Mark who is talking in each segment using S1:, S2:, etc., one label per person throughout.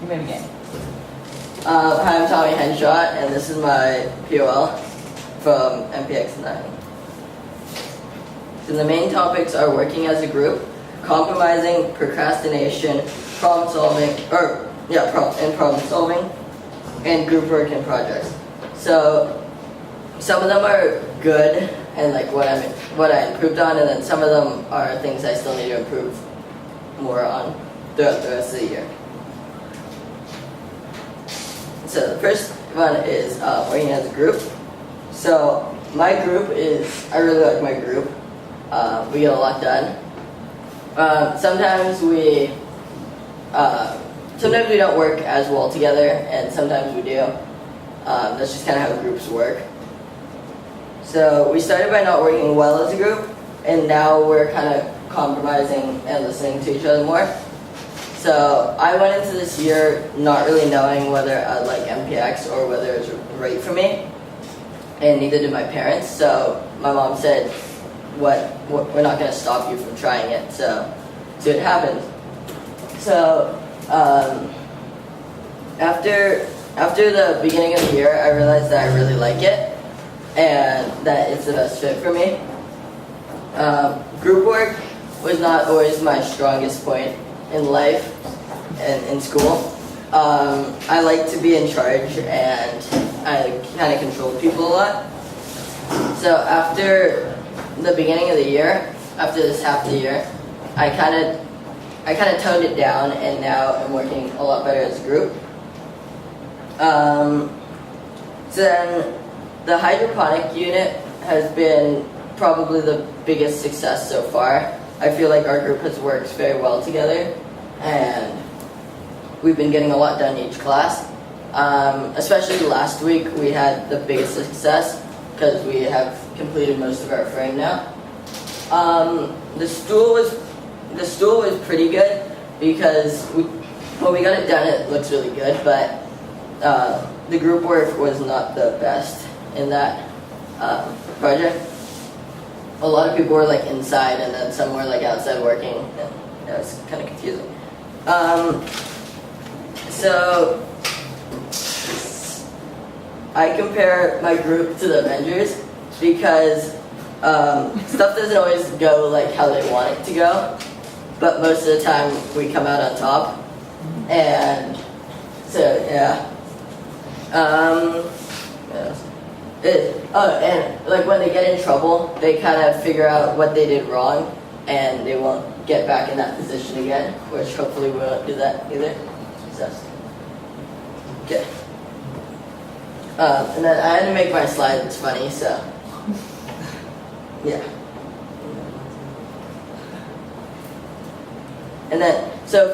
S1: You may begin.
S2: Hi, I'm Tommy Henshaw, and this is my PoL from MPX9. So the main topics are working as a group, compromising, procrastination, problem solving, and group work and projects. So some of them are good and like what I improved on, and then some of them are things I still need to improve more on throughout the rest of the year. So the first one is working as a group. So my group I really like my group. We get a lot done. Sometimes we don't work as well together, and sometimes we do. That's just kind of how groups work. So we started by not working well as a group, and now we're kind of compromising and listening to each other more. So I went into this year not really knowing whether I'd like MPX or whether it was right for me, and neither did my parents. So my mom said, we're not going to stop you from trying it, so see what happens. So after the beginning of the year, I realized that I really like it and that it's the best fit for me. Group work was not always my strongest point in life and in school. I like to be in charge, and I kind of control people a lot. So after the beginning of the year, after this half of the year, I kind of toned it down, and now I'm working a lot better as a group. So then the hydroponic unit has been probably the biggest success so far. I feel like our group has worked very well together, and we've been getting a lot done in each class. Especially last week, we had the biggest success because we have completed most of our frame now. The stool was pretty good because when we got it done, it looks really good, but the group work was not the best in that project. A lot of people were like inside, and then some were like outside working, and it was kind of confusing. So I compare my group to the Avengers because stuff doesn't always go like how they want it to go, but most of the time we come out on top. And so yeah. And like when they get in trouble, they kind of figure out what they did wrong, and they won't get back in that position again, which hopefully we won't do that either. So, okay. And then I had to make my slides funny, so yeah. And then, so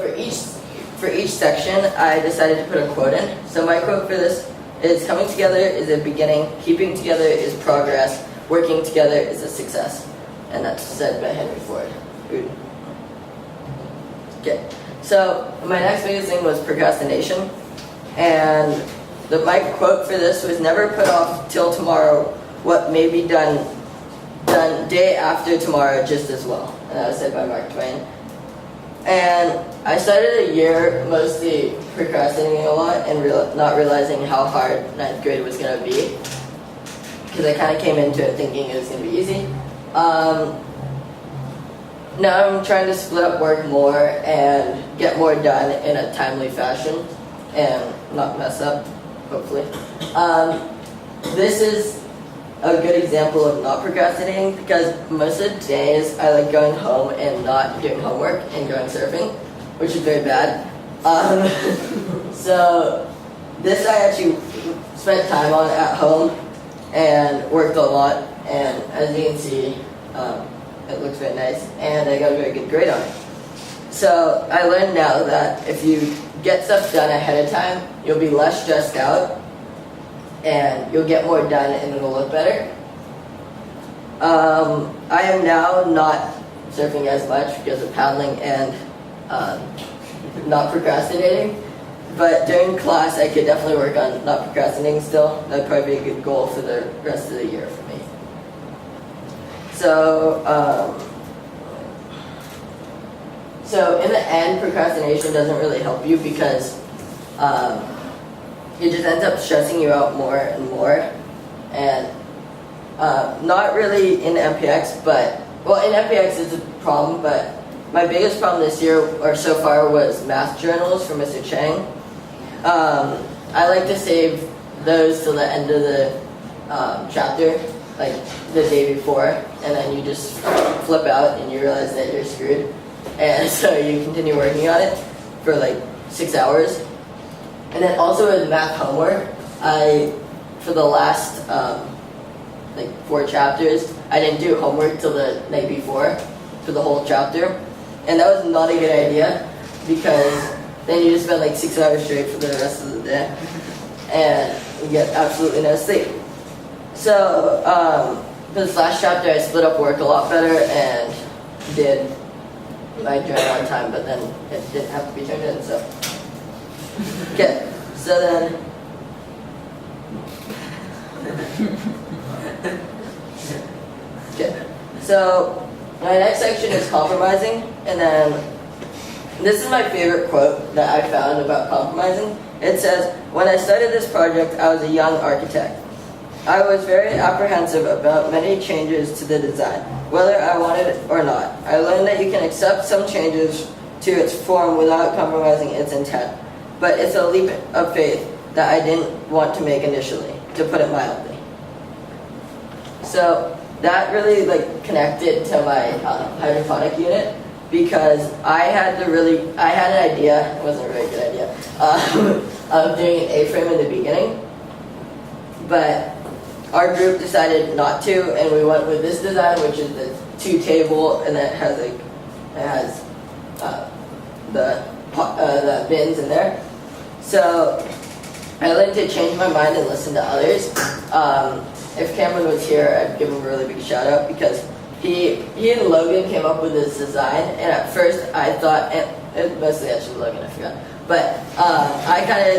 S2: for each section, I decided to put a quote in. So my quote for this is: coming together is a beginning, keeping together is progress, working together is a success. And that's said by Henry Ford. Okay, so my next biggest thing was procrastination. And my quote for this was: never put off till tomorrow what may be done day after tomorrow just as well. And that was said by Mark Twain. And I started a year mostly procrastinating a lot and not realizing how hard 9th grade was going to be, because I kind of came into it thinking it was going to be easy. Now I'm trying to split up work more and get more done in a timely fashion and not mess up, hopefully. This is a good example of not procrastinating, because most of the days I like going home and not doing homework and going surfing, which is very bad. So this I actually spent time on at home and worked a lot, and as you can see, it looks very nice, and I got a very good grade on it. So I learned now that if you get stuff done ahead of time, you'll be less stressed out, and you'll get more done, and it'll look better. I am now not surfing as much because of paddling and not procrastinating, but during class I could definitely work on not procrastinating still. That'd probably be a good goal for the rest of the year for me. So in the end, procrastination doesn't really help you, because it just ends up stressing you out more and more. And not really in MPX, but, well, in MPX it's a problem, but my biggest problem this year, or so far, was math journals from Mr. Chang. I like to save those till the end of the chapter, like the day before, and then you just flip out and you realize that you're screwed. And so you continue working on it for like 6 hours. And then also with math homework, for the last like 4 chapters, I didn't do homework till the night before for the whole chapter. And that was not a good idea, because then you just spend like 6 hours straight for the rest of the day, and you get absolutely no sleep. So for this last chapter, I split up work a lot better and did my journal on time, but then it didn't have to be turned in, so. Okay, so then. Okay, so my next section is compromising, and then this is my favorite quote that I found about compromising. It says, "When I started this project, I was a young architect. I was very apprehensive about many changes to the design, whether I wanted it or not. I learned that you can accept some changes to its form without compromising its intent. But it's a leap of faith that I didn't want to make initially, to put it mildly." So that really connected to my hydroponic unit, because I had an idea, it wasn't a very good idea, of doing an A-frame in the beginning, but our group decided not to, and we went with this design, which is the 2-table, and it has the bins in there. So I learned to change my mind and listen to others. If Cameron was here, I'd give him a really big shout out, because he and Logan came up with this design, and at first I thought, and mostly actually Logan, I forgot, but I kind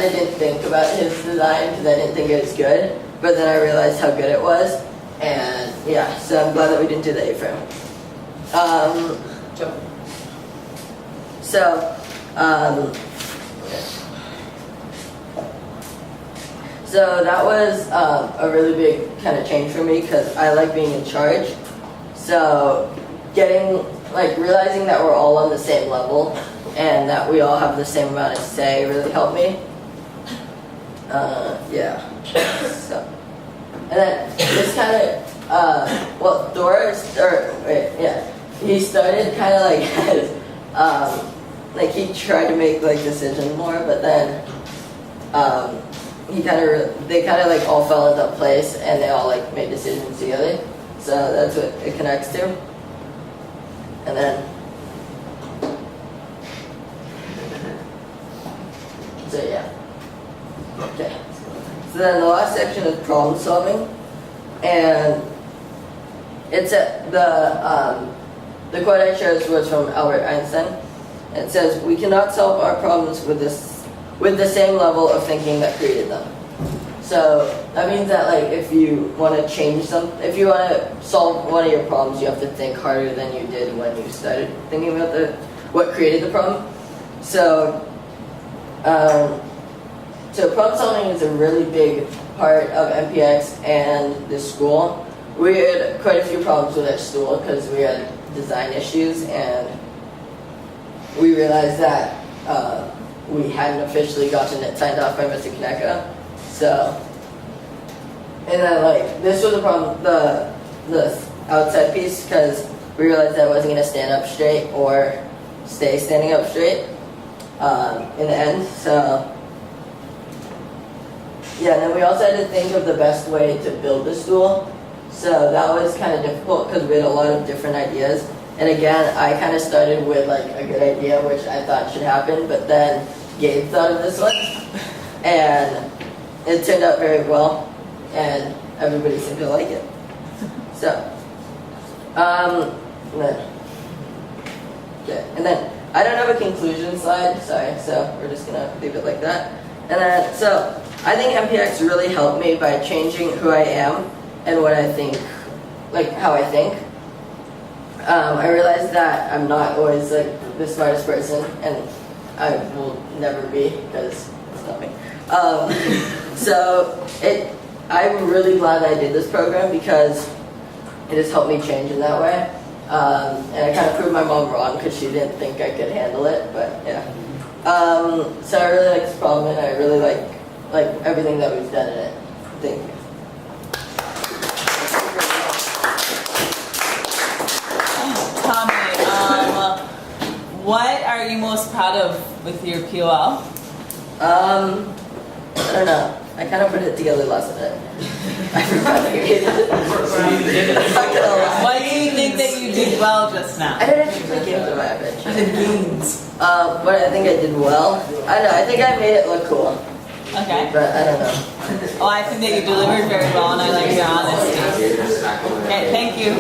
S2: of didn't think about his design because I didn't think it was good. But then I realized how good it was, and yeah, so I'm glad that we didn't do the A-frame. So that was a really big kind of change for me, because I like being in charge. So realizing that we're all on the same level and that we all have the same amount of say really helped me. Yeah. So, and then this kind of, he started kind of as, he tried to make decisions more, but then they kind of all fell into place, and they all made decisions together. So that's what it connects to. And then, so yeah. Okay. So then the last section is problem solving, and it's the quote I chose was from Albert Einstein. It says, "We cannot solve our problems with the same level of thinking that created them." So that means that if you want to if you want to solve one of your problems, you have to think harder than you did when you started thinking about what created the problem. So So problem solving is a really big part of MPX and the school. We had quite a few problems with our school because we had design issues, and we realized that we hadn't officially gotten it signed off by Mr. Kaneka. So, and then this was a problem, the outside piece, because we realized that it wasn't going to stand up straight or stay standing up straight in the end. So yeah, and then we also had to think of the best way to build the stool. So that was kind of difficult because we had a lot of different ideas. And again, I kind of started with a good idea, which I thought should happen, but then Gabe thought of this one, and it turned out very well, and everybody seemed to like it. So, okay, and then I don't have a conclusion slide, sorry, so we're just gonna leave it like that. And then, so I think MPX really helped me by changing who I am and what I think, how I think. I realized that I'm not always the smartest person, and I will never be because it's not me. So I'm really glad I did this program because it has helped me change in that way. And I kind of proved my mom wrong because she didn't think I could handle it, but yeah. So I really like this problem and I really like everything that we've done in it. Thank you.
S1: Tommy, what are you most proud of with your PoL?
S2: I don't know. I kind of put it together last minute. I forgot to get it.
S1: What do you think that you did well just now?
S2: I didn't actually play games on my iPad.
S1: I did games.
S2: But I think I did well. I don't know. I think I made it look cool.
S1: Okay.
S2: But I don't know.
S1: Well, I think that you delivered very well, and I like your honesty. Okay, thank you.